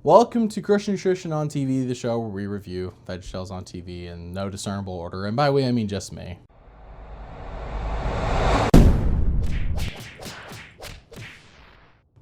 Welcome to Christian Nutrition on TV, the show where we review VeggieTales on TV in no discernible order, and by we I mean just me.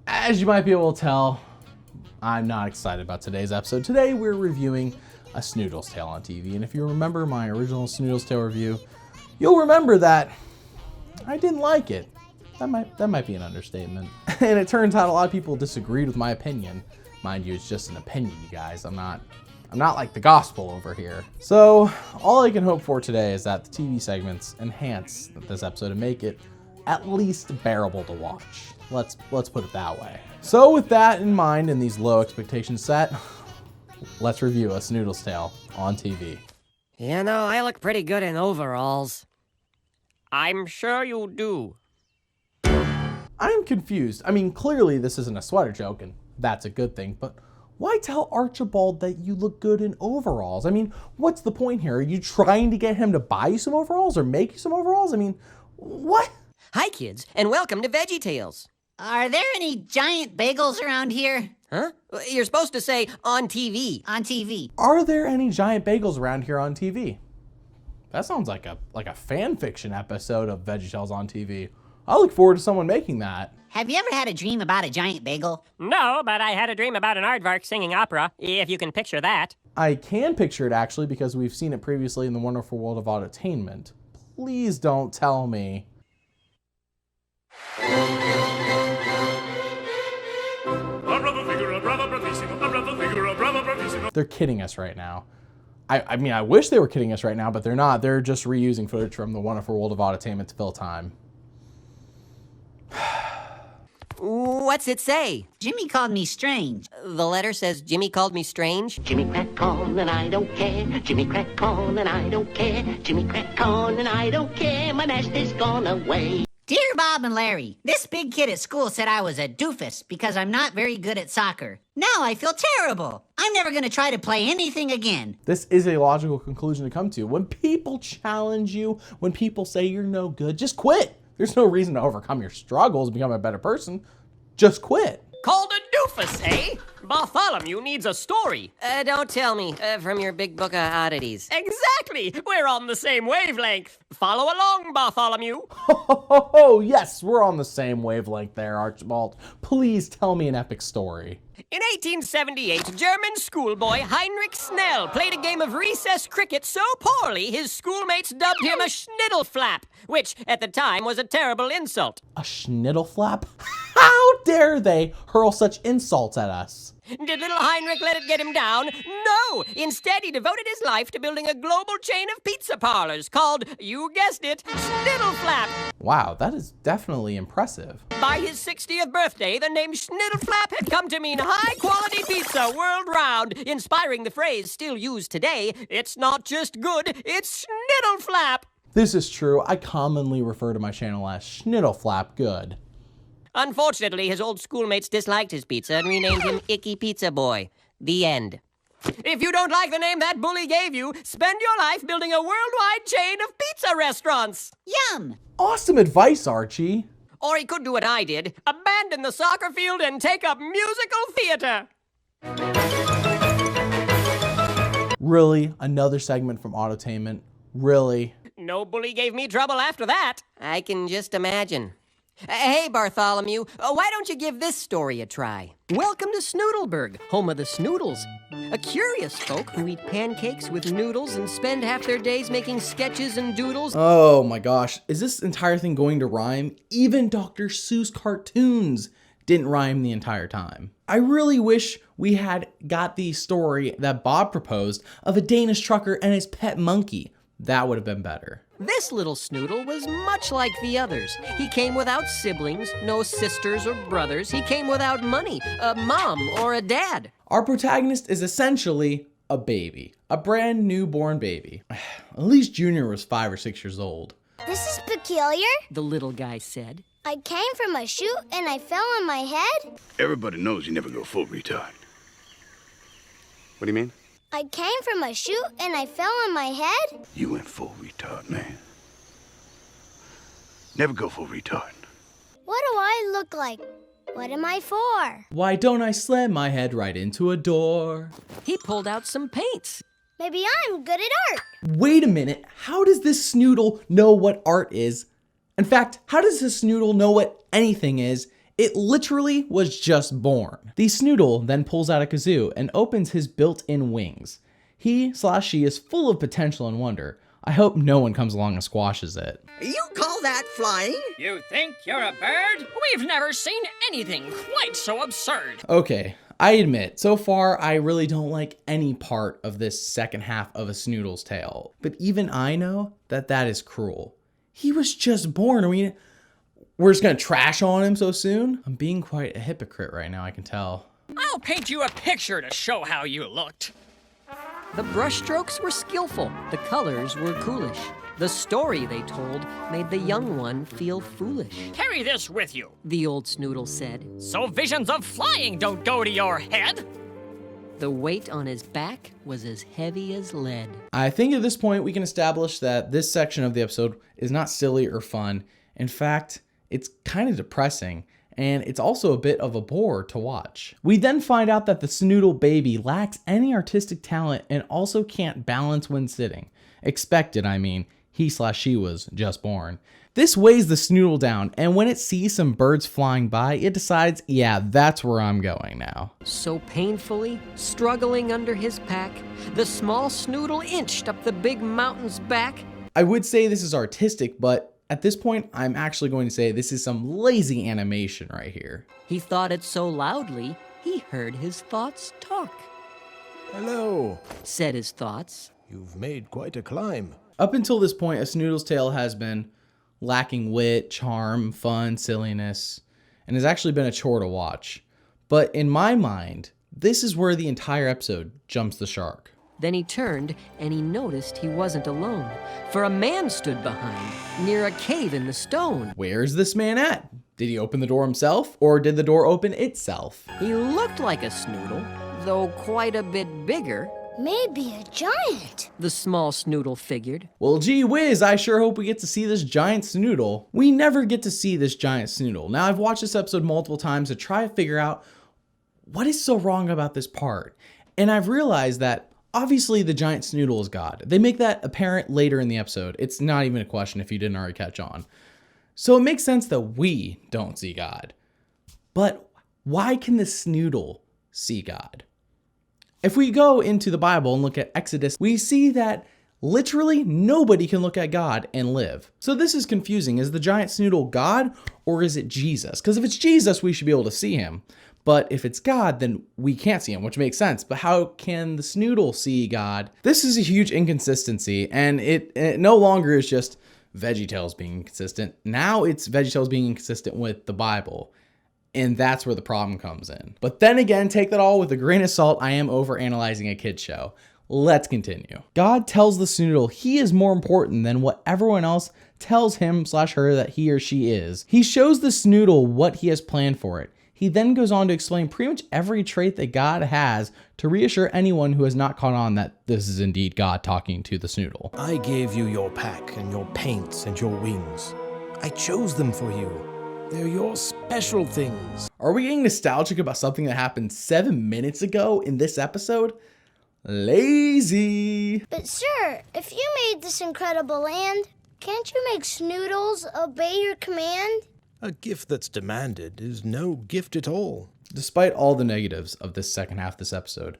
As you might be able to tell, I'm not excited about today's episode. Today we're reviewing a Snoodle's Tale on TV, and if you remember my original Snoodle's Tale review, you'll remember that I didn't like it. That might be an understatement. And it turns out a lot of people disagreed with my opinion. Mind you, it's just an opinion, you guys. I'm not like the gospel over here. So all I can hope for today is that the TV segments enhance this episode and make it at least bearable to watch. Let's put it that way. So with that in mind and these low expectations set, let's review a Snoodle's Tale on TV. You know, I look pretty good in overalls. I'm sure you do. I'm confused. I mean, clearly this isn't a sweater joke, and that's a good thing, but why tell Archibald that you look good in overalls? I mean, what's the point here? Are you trying to get him to buy you some overalls or make you some overalls? I mean, what? Hi, kids, and welcome to VeggieTales. Are there any giant bagels around here? Huh? You're supposed to say on TV. On TV. Are there any giant bagels around here on TV? That sounds like a fan fiction episode of VeggieTales on TV. I look forward to someone making that. Have you ever had a dream about a giant bagel? No, but I had a dream about an aardvark singing opera, if you can picture that. I can picture it actually because we've seen it previously in the Wonderful World of Audutainment. Please don't tell me. They're kidding us right now. I mean, I wish they were kidding us right now, but they're not. They're just reusing footage from the Wonderful World of Audutainment to fill time. What's it say? Jimmy called me strange. The letter says Jimmy called me strange. Jimmy crack corn and I don't care. Jimmy crack corn and I don't care. Jimmy crack corn and I don't care. My master's gone away. Dear Bob and Larry, this big kid at school said I was a doofus because I'm not very good at soccer. Now I feel terrible. I'm never going to try to play anything again. This is a logical conclusion to come to. When people challenge you, when people say you're no good, just quit. There's no reason to overcome your struggles and become a better person. Just quit. Called a doofus, eh? Bartholomew needs a story. Don't tell me, from your big book of oddities. Exactly! We're on the same wavelength. Follow along, Bartholomew. Oh, yes, we're on the same wavelength there, Archibald. Please tell me an epic story. In 1878, German schoolboy Heinrich Snell played a game of recess cricket so poorly his schoolmates dubbed him a Schniddleflap, which at the time was a terrible insult. A Schniddleflap? How dare they hurl such insults at us? Did little Heinrich let it get him down? No! Instead, he devoted his life to building a global chain of pizza parlors called, you guessed it, Schniddleflap. Wow, that is definitely impressive. By his 60th birthday, the name Schniddleflap had come to mean high-quality pizza world round, inspiring the phrase still used today, it's not just good, it's Schniddleflap. This is true. I commonly refer to my channel as Schniddleflap Good. Unfortunately, his old schoolmates disliked his pizza and renamed him Icky Pizza Boy. The end. If you don't like the name that bully gave you, spend your life building a worldwide chain of pizza restaurants. Yum! Awesome advice, Archie. Or he could do what I did, abandon the soccer field and take up musical theater. Really? Another segment from Audutainment? Really? No bully gave me trouble after that. I can just imagine. Hey, Bartholomew, why don't you give this story a try? Welcome to Snoodleburg, home of the Snoodles. A curious folk who eat pancakes with noodles and spend half their days making sketches and doodles. Oh my gosh, is this entire thing going to rhyme? Even Dr. Seuss cartoons didn't rhyme the entire time. I really wish we had got the story that Bob proposed of a Danish trucker and his pet monkey. That would have been better. This little Snoodle was much like the others. He came without siblings, no sisters or brothers. He came without money, a mom or a dad. Our protagonist is essentially a baby, a brand newborn baby. At least Junior was 5 or 6 years old. This is peculiar. The little guy said. I came from a chute and I fell on my head. Everybody knows you never go full retard. What do you mean? I came from a chute and I fell on my head. You went full retard, man. Never go full retard. What do I look like? What am I for? Why don't I slam my head right into a door? He pulled out some paints. Maybe I'm good at art. Wait a minute, how does this Snoodle know what art is? In fact, how does this Snoodle know what anything is? It literally was just born. The Snoodle then pulls out a kazoo and opens his built-in wings. He/she is full of potential and wonder. I hope no one comes along and squashes it. You call that flying? You think you're a bird? We've never seen anything quite so absurd. Okay, I admit, so far I really don't like any part of this second half of a Snoodle's tale. But even I know that that is cruel. He was just born. I mean, we're just gonna trash on him so soon? I'm being quite a hypocrite right now, I can tell. I'll paint you a picture to show how you looked. The brushstrokes were skillful. The colors were coolish. The story they told made the young one feel foolish. Carry this with you, The old Snoodle said. so visions of flying don't go to your head. The weight on his back was as heavy as lead. I think at this point we can establish that this section of the episode is not silly or fun. In fact, it's kind of depressing, and it's also a bit of a bore to watch. We then find out that the Snoodle baby lacks any artistic talent and also can't balance when sitting. Expected, I mean. He/she was just born. This weighs the Snoodle down, and when it sees some birds flying by, it decides, yeah, that's where I'm going now. So painfully, struggling under his pack, the small Snoodle inched up the big mountain's back. I would say this is artistic, but at this point, I'm actually going to say this is some lazy animation right here. He thought it so loudly, he heard his thoughts talk. Hello. Said his thoughts. You've made quite a climb. Up until this point, a Snoodle's tale has been lacking wit, charm, fun, silliness, and has actually been a chore to watch. But in my mind, this is where the entire episode jumps the shark. Then he turned and he noticed he wasn't alone, for a man stood behind, near a cave in the stone. Where's this man at? Did he open the door himself, or did the door open itself? He looked like a Snoodle, though quite a bit bigger. Maybe a giant. The small Snoodle figured. Well, gee whiz, I sure hope we get to see this giant Snoodle. We never get to see this giant Snoodle. Now, I've watched this episode multiple times to try to figure out what is so wrong about this part. And I've realized that obviously the giant Snoodle is God. They make that apparent later in the episode. It's not even a question if you didn't already catch on. So it makes sense that we don't see God. But why can the Snoodle see God? If we go into the Bible and look at Exodus, we see that literally nobody can look at God and live. So this is confusing. Is the giant Snoodle God, or is it Jesus? Because if it's Jesus, we should be able to see him. But if it's God, then we can't see him, which makes sense. But how can the Snoodle see God? This is a huge inconsistency, and it no longer is just VeggieTales being inconsistent. Now it's VeggieTales being inconsistent with the Bible. And that's where the problem comes in. But then again, take that all with a grain of salt. I am overanalyzing a kid's show. Let's continue. God tells the Snoodle he is more important than what everyone else tells him/her that he or she is. He shows the Snoodle what he has planned for it. He then goes on to explain pretty much every trait that God has to reassure anyone who has not caught on that this is indeed God talking to the Snoodle. I gave you your pack and your paints and your wings. I chose them for you. They're your special things. Are we getting nostalgic about something that happened 7 minutes ago in this episode? Lazy. But sir, if you made this incredible land, can't you make Snoodles obey your command? A gift that's demanded is no gift at all. Despite all the negatives of this second half of this episode,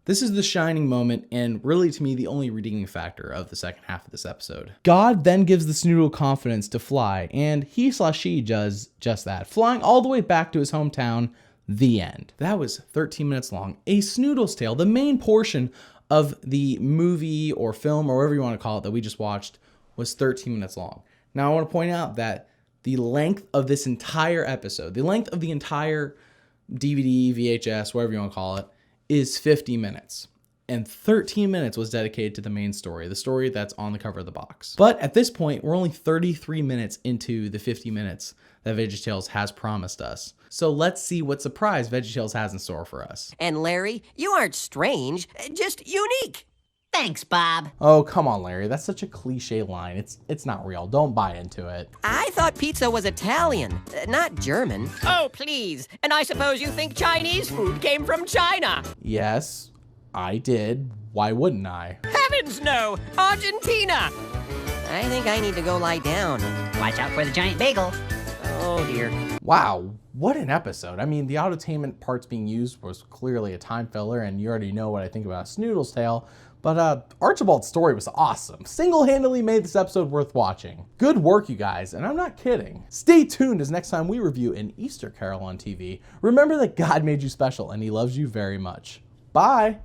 this is the shining moment and really to me the only redeeming factor of the second half of this episode. God then gives the Snoodle confidence to fly, and he/she does just that, flying all the way back to his hometown. The end. That was 13 minutes long. A Snoodle's Tale, the main portion of the movie or film or whatever you want to call it that we just watched, was 13 minutes long. Now I want to point out that the length of this entire episode, the length of the entire DVD, VHS, whatever you want to call it, is 50 minutes. And 13 minutes was dedicated to the main story, the story that's on the cover of the box. But at this point, we're only 33 minutes into the 50 minutes that VeggieTales has promised us. So let's see what surprise VeggieTales has in store for us. And Larry, you aren't strange, just unique. Thanks, Bob. Oh, come on, Larry. That's such a cliche line. It's not real. Don't buy into it. I thought pizza was Italian, not German. Oh, please. And I suppose you think Chinese food came from China? Yes, I did. Why wouldn't I? Heavens no! Argentina! I think I need to go lie down. Watch out for the giant bagel. Oh dear. Wow, what an episode. I mean, the autotainment parts being used was clearly a time filler, and you already know what I think about Snoodle's tale, but Archibald's story was awesome. Single-handedly made this episode worth watching. Good work, you guys, and I'm not kidding. Stay tuned as next time we review An Easter Carol on TV. Remember that God made you special, and he loves you very much. Bye!